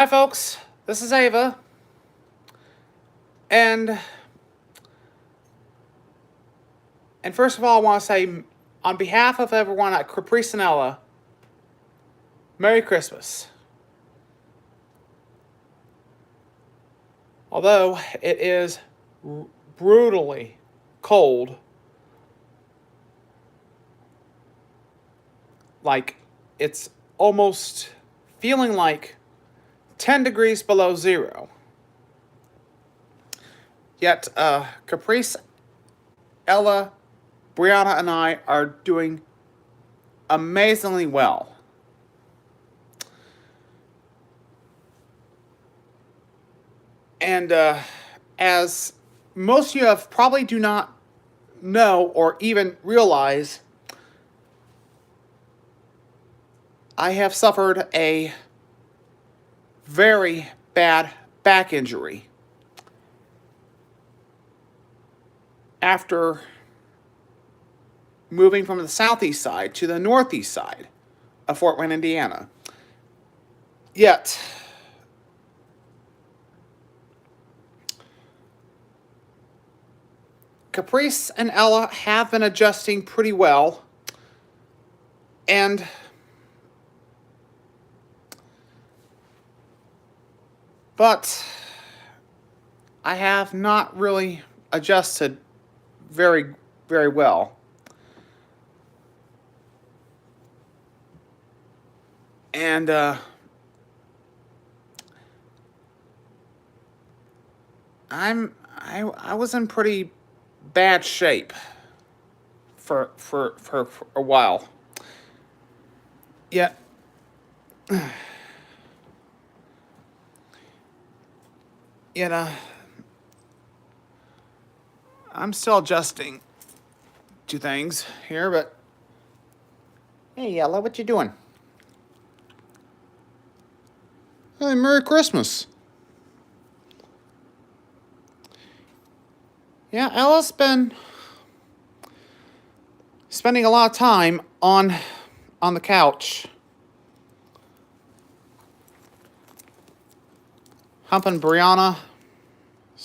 Hi, folks. This is Ava, and first of all, I want to say, on behalf of everyone at Caprice and Ella, Merry Christmas. Although it is brutally cold, like it's almost feeling like 10 degrees below zero. Yet, Caprice, Ella, Brianna, and I are doing amazingly well. And as most of you have probably do not know or even realize, I have suffered a very bad back injury after moving from the southeast side to the northeast side of Fort Wayne, Indiana. Yet, Caprice and Ella have been adjusting pretty well, and but I have not really adjusted very, very well. And I was in pretty bad shape for a while. Yet yet I'm still adjusting to things here, but hey, Ella, what you doing? Hey, Merry Christmas. Yeah, Ella's been spending a lot of time on the couch, humping Brianna's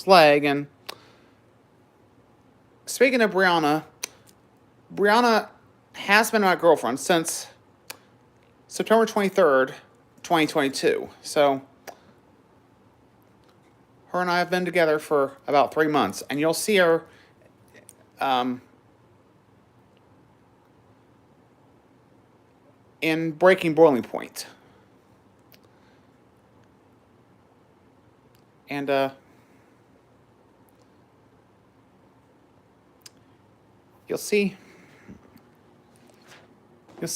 leg. And speaking of Brianna has been my girlfriend since September 23rd, 2022. So her and I have been together for about 3 months, and you'll see her in Breaking Boiling Point. And you'll see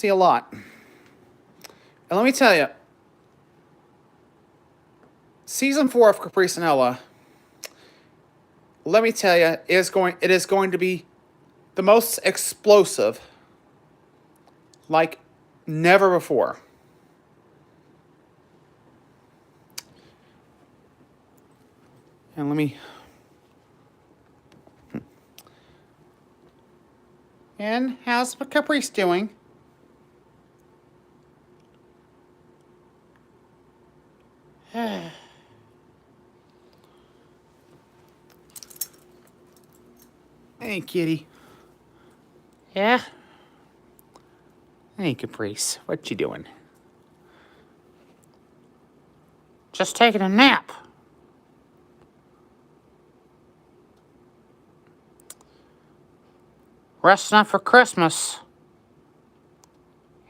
a lot. And let me tell you, season 4 of Caprice and Ella, let me tell you, it is going to be the most explosive like never before. And let me... And how's Caprice doing? Hey, kitty. Yeah? Hey, Caprice. What you doing? Just taking a nap. Resting up for Christmas.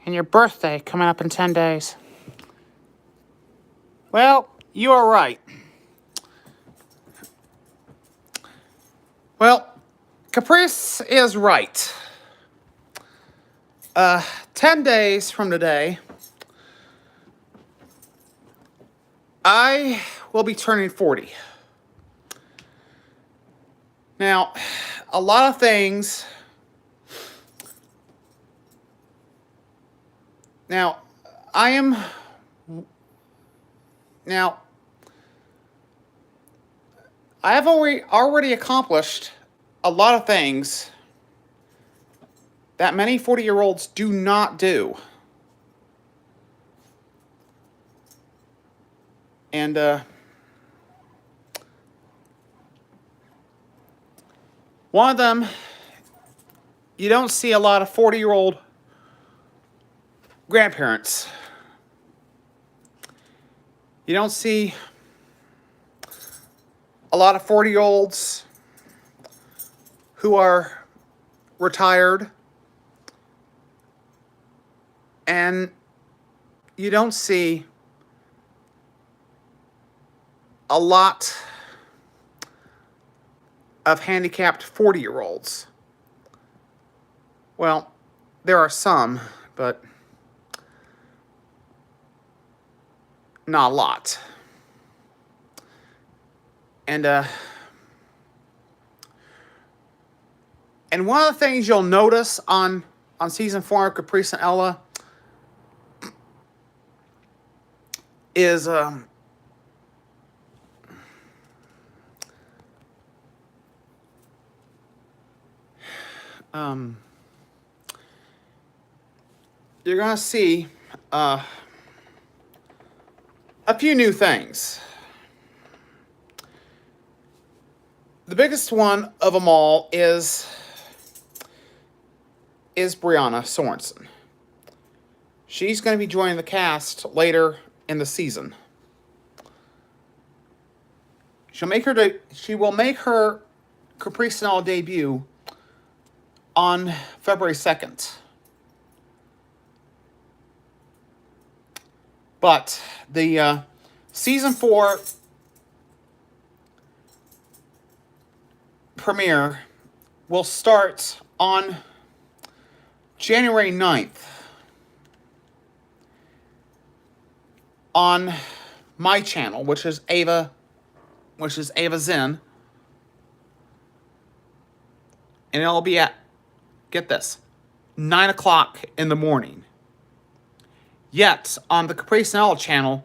And your birthday coming up in 10 days. Well, you are right. Well, Caprice is right. 10 days from today, I will be turning 40. Now, a lot of things... Now, I have already accomplished a lot of things that many 40-year-olds do not do. And one of them, you don't see a lot of 40-year-old grandparents. You don't see a lot of 40-year-olds who are retired. And you don't see a lot of handicapped 40-year-olds. Well, there are some, but not a lot. And one of the things you'll notice on season 4 of Caprice and Ella is you're gonna see a few new things. The biggest one of them all is Brianna Sorensen. She's going to be joining the cast later in the season. She will make her Caprice and Ella debut on February 2nd. But the season 4 premiere will start on January 9th on my channel, which is Ava Zinn. And it'll be at, get this, 9 o'clock in the morning. Yet, on the Caprice and Ella channel,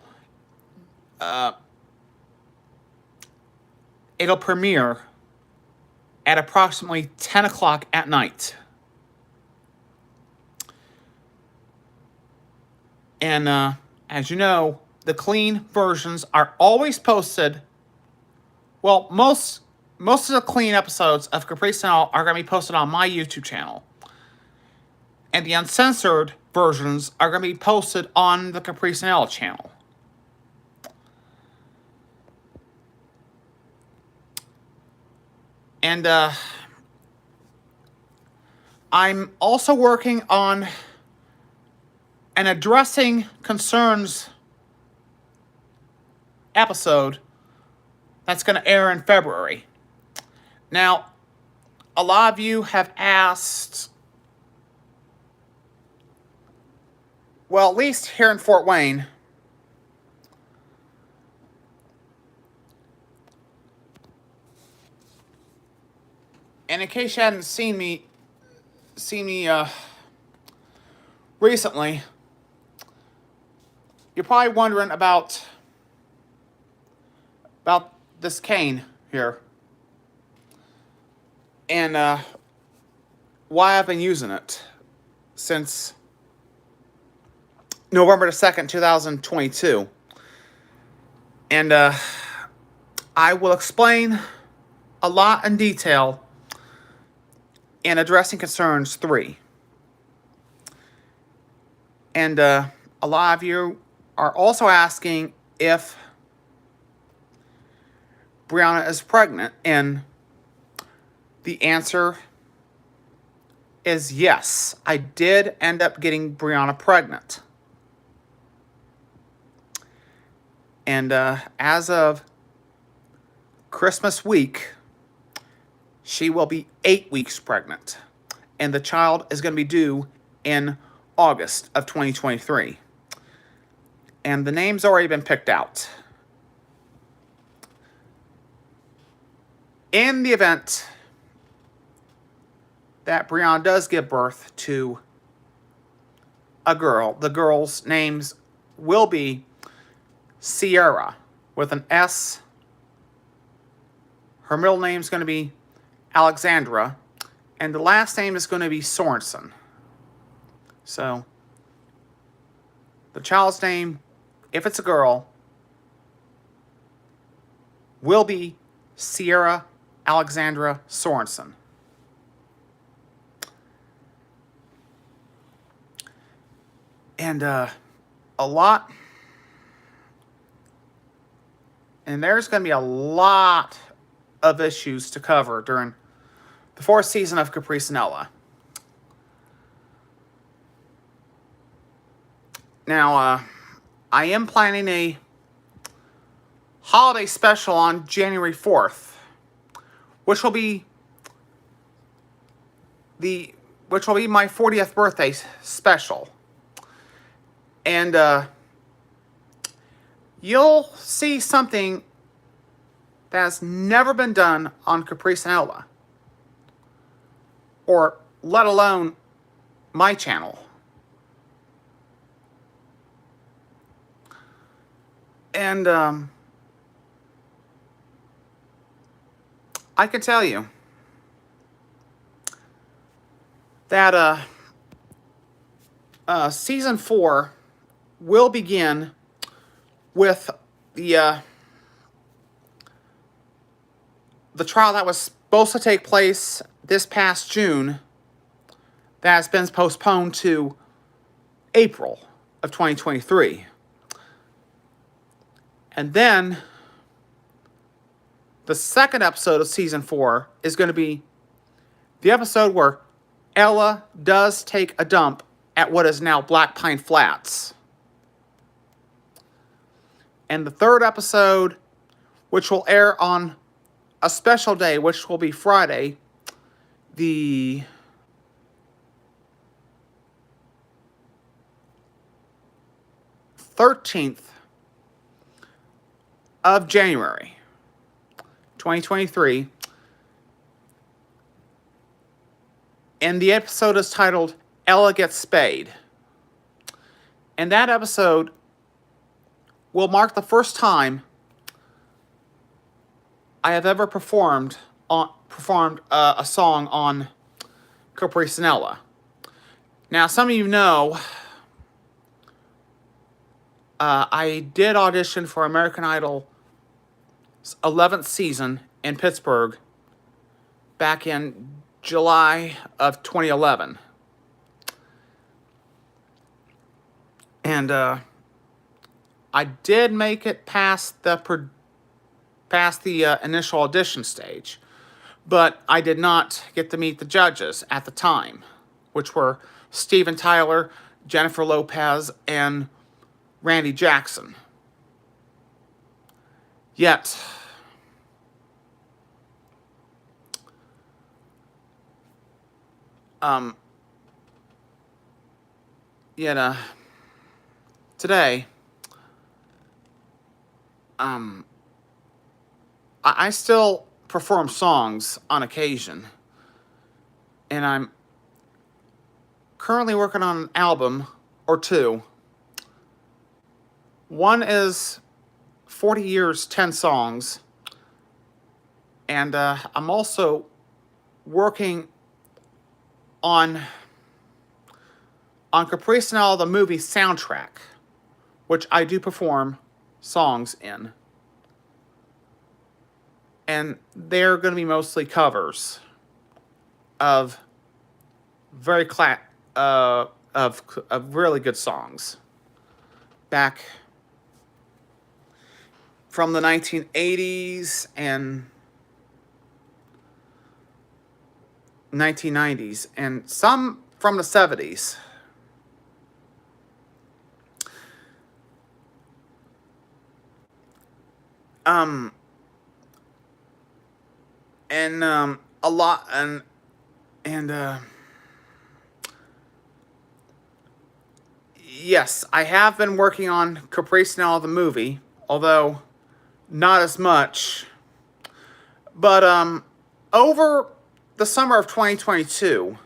it'll premiere at approximately 10 o'clock at night. And as you know, the clean versions are always posted. Well, most of the clean episodes of Caprice and Ella are going to be posted on my YouTube channel. And the uncensored versions are going to be posted on the Caprice and Ella channel. And I'm also working on an Addressing Concerns episode that's going to air in February. Now, a lot of you have asked, well, at least here in Fort Wayne, and in case you hadn't seen me recently, you're probably wondering about this cane here and why I've been using it since November the 2nd, 2022. And I will explain a lot in detail in Addressing Concerns 3. And a lot of you are also asking if Brianna is pregnant, and the answer is yes. I did end up getting Brianna pregnant. And as of Christmas week, she will be 8 weeks pregnant. And the child is going to be due in August of 2023. And the name's already been picked out. In the event that Brianna does give birth to a girl, the girl's names will be Sierra with an S. Her middle name is going to be Alexandra, and the last name is going to be Sorensen. So, the child's name, if it's a girl, will be Sierra Alexandra Sorensen. And there's going to be a lot of issues to cover during the fourth season of Caprice and Ella. Now, I am planning a holiday special on January 4th, which will be my 40th birthday special. And you'll see something that has never been done on Caprice and Ella, or let alone my channel. And I can tell you that season 4 will begin with the trial that was supposed to take place this past June that has been postponed to April of 2023. And then the second episode of season 4 is going to be the episode where Ella does take a dump at what is now Black Pine Flats. And the third episode, which will air on a special day, which will be Friday, the 13th of January, 2023. And the episode is titled Ella Gets Spayed. And that episode will mark the first time I have ever performed a song on Caprice and Ella. Now, some of you know I did audition for American Idol's 11th season in Pittsburgh back in July of 2011. And I did make it past the initial audition stage, but I did not get to meet the judges at the time, which were Steven Tyler, Jennifer Lopez, and Randy Jackson. Yet, today, I still perform songs on occasion, and I'm currently working on an album or two. One is 40 Years, 10 Songs, and I'm also working on Caprice and Ella, the movie soundtrack, which I do perform songs in. And they're going to be mostly covers of of really good songs back from the 1980s and 1990s, and some from the 70s. A lot, and yes, I have been working on Caprice and Ella the movie, although not as much. But over the summer of 2022,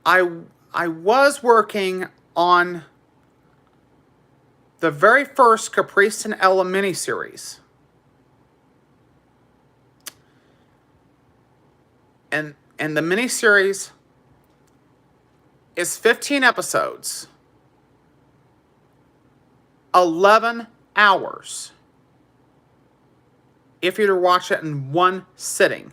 I was working on the very first Caprice and Ella miniseries. And the miniseries is 15 episodes, 11 hours if you were to watch it in one sitting.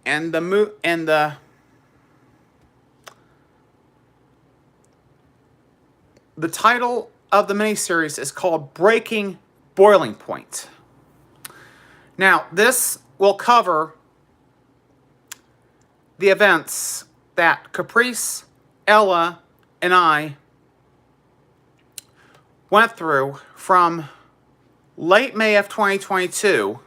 And the title of the miniseries is called Breaking Boiling Point. Now, this will cover the events that Caprice, Ella, and I went through from late May of 2022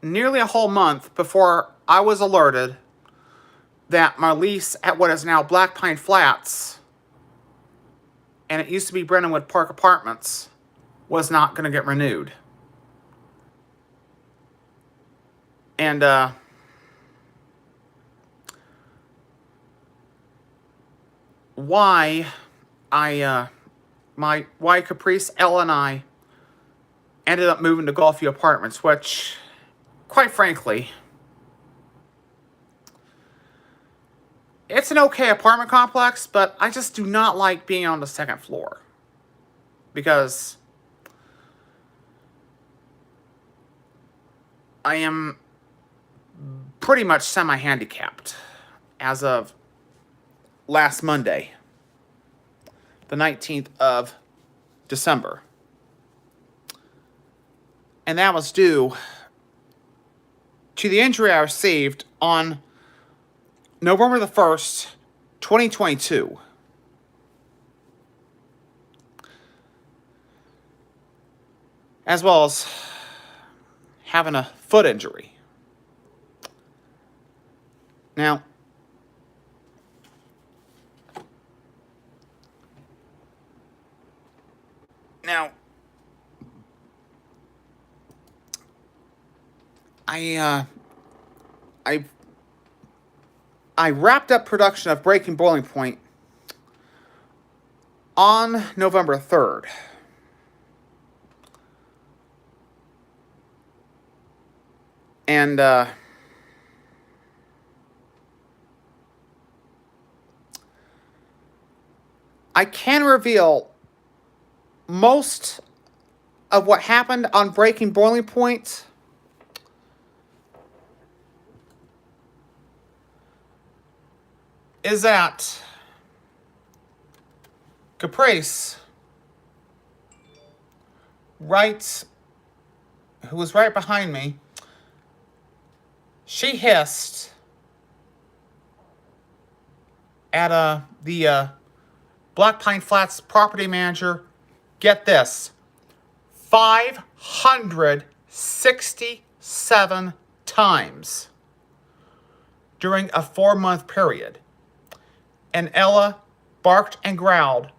nearly a whole month before I was alerted that my lease at what is now Black Pine Flats, and it used to be Brennanwood Park Apartments, was not going to get renewed. And why Caprice, Ella, and I ended up moving to Gulfview Apartments, which, quite frankly, it's an okay apartment complex, but I just do not like being on the second floor. Because I am pretty much semi-handicapped as of last Monday, the 19th of December. And that was due to the injury I received on November the 1st, 2022. As well as having a foot injury. Now, I wrapped up production of Breaking Boiling Point on November 3rd. And I can reveal most of what happened on Breaking Boiling Point is that Caprice, who was right behind me, she hissed at the Black Pine Flats property manager, get this, 567 times during a 4-month period. And Ella barked and growled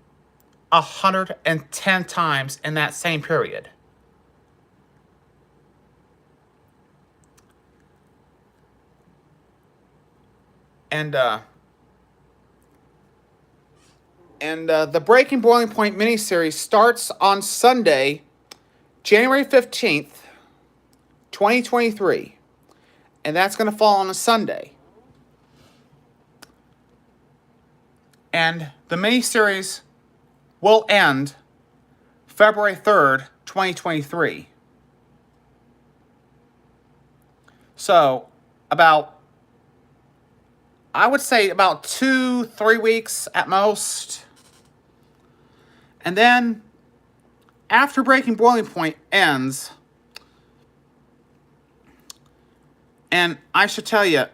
110 times in that same period. And the Breaking Boiling Point miniseries starts on Sunday, January 15th, 2023. And that's going to fall on a Sunday. And the miniseries will end February 3rd, 2023. So, I would say about 2-3 weeks at most. And then, after Breaking Boiling Point ends, and I should tell you,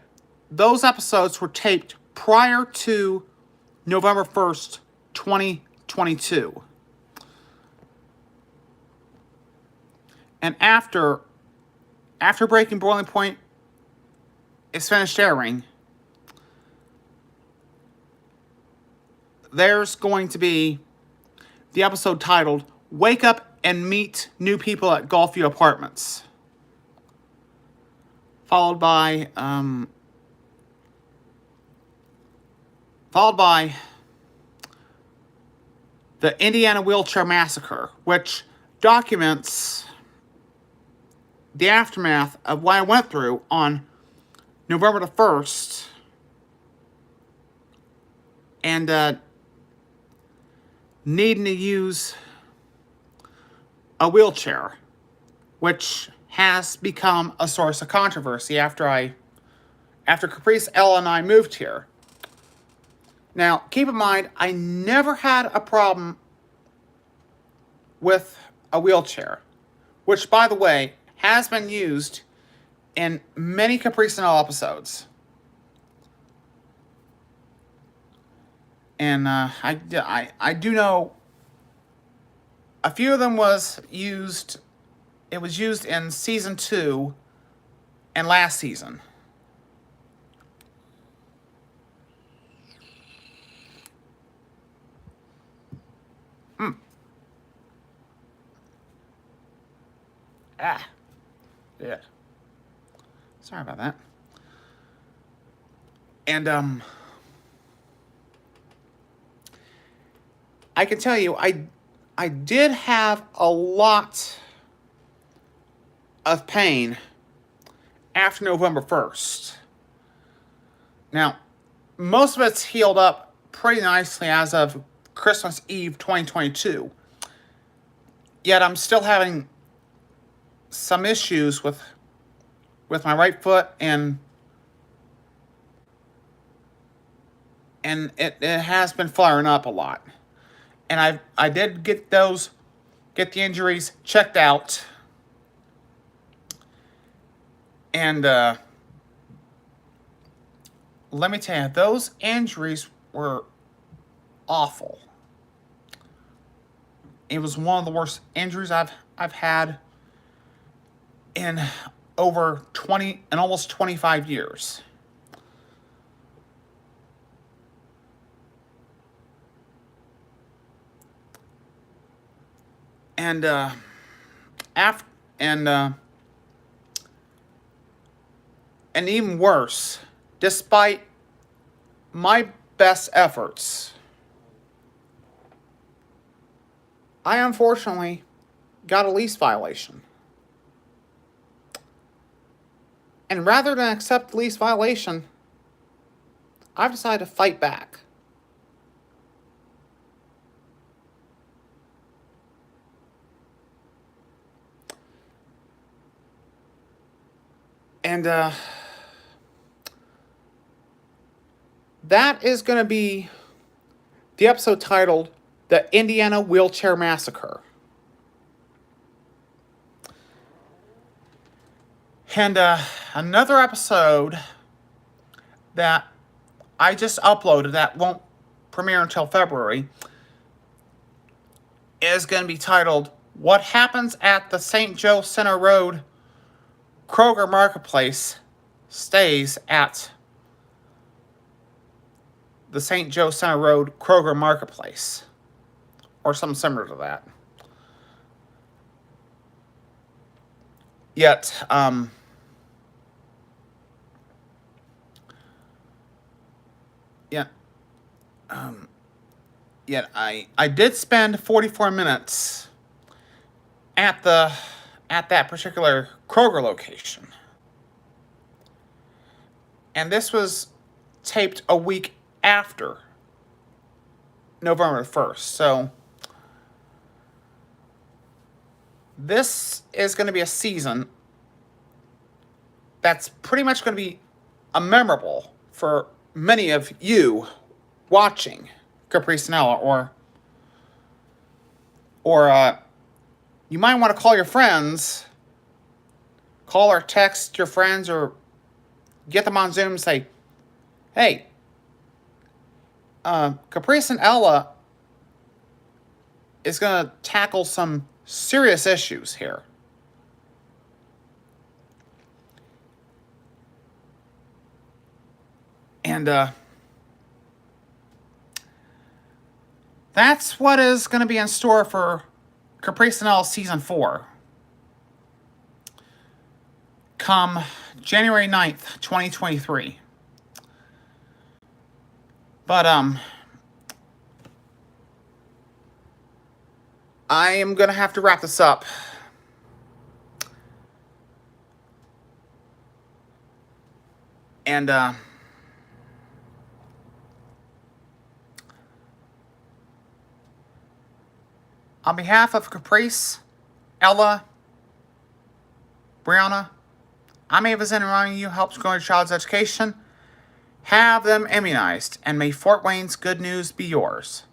those episodes were taped prior to November 1st, 2022. And after Breaking Boiling Point is finished airing, there's going to be the episode titled Wake Up and Meet New People at Gulfview Apartments. Followed by the Indiana Wheelchair Massacre, which documents the aftermath of what I went through on November the 1st, and needing to use a wheelchair, which has become a source of controversy after Caprice Ella and I moved here. Now, keep in mind, I never had a problem with a wheelchair, which, by the way, has been used in many Caprice and Ella episodes. And I do know a few of them was used. It was used in season 2 and last season. Yeah. Sorry about that. And I can tell you, I did have a lot of pain after November 1st. Now, most of it's healed up pretty nicely as of Christmas Eve 2022. Yet I'm still having some issues with my right foot, and it has been flaring up a lot. And I did get the injuries checked out. And let me tell you, those injuries were awful. It was one of the worst injuries I've had in over 20 and almost 25 years. And and even worse, despite my best efforts, I unfortunately got a lease violation. And rather than accept the lease violation, I've decided to fight back. And that is going to be the episode titled The Indiana Wheelchair Massacre. And another episode that I just uploaded that won't premiere until February is going to be titled What Happens at the St. Joe Center Road Kroger Marketplace Stays at the St. Joe Center Road Kroger Marketplace, or something similar to that. Yet, I did spend 44 minutes at that particular Kroger location. And this was taped a week after November 1st. So this is going to be a season that's pretty much going to be memorable for many of you watching Caprice and Ella, or you might want to call your friends, call or text your friends, or get them on Zoom and say, hey, Caprice and Ella is going to tackle some serious issues here. And that's what is going to be in store for Caprice and Ella Season 4. Come January 9th, 2023. But, I am going to have to wrap this up. And on behalf of Caprice, Ella, Brianna, I'm Ava Zinn, reminding you helps grow your child's education. Have them immunized, and may Fort Wayne's good news be yours.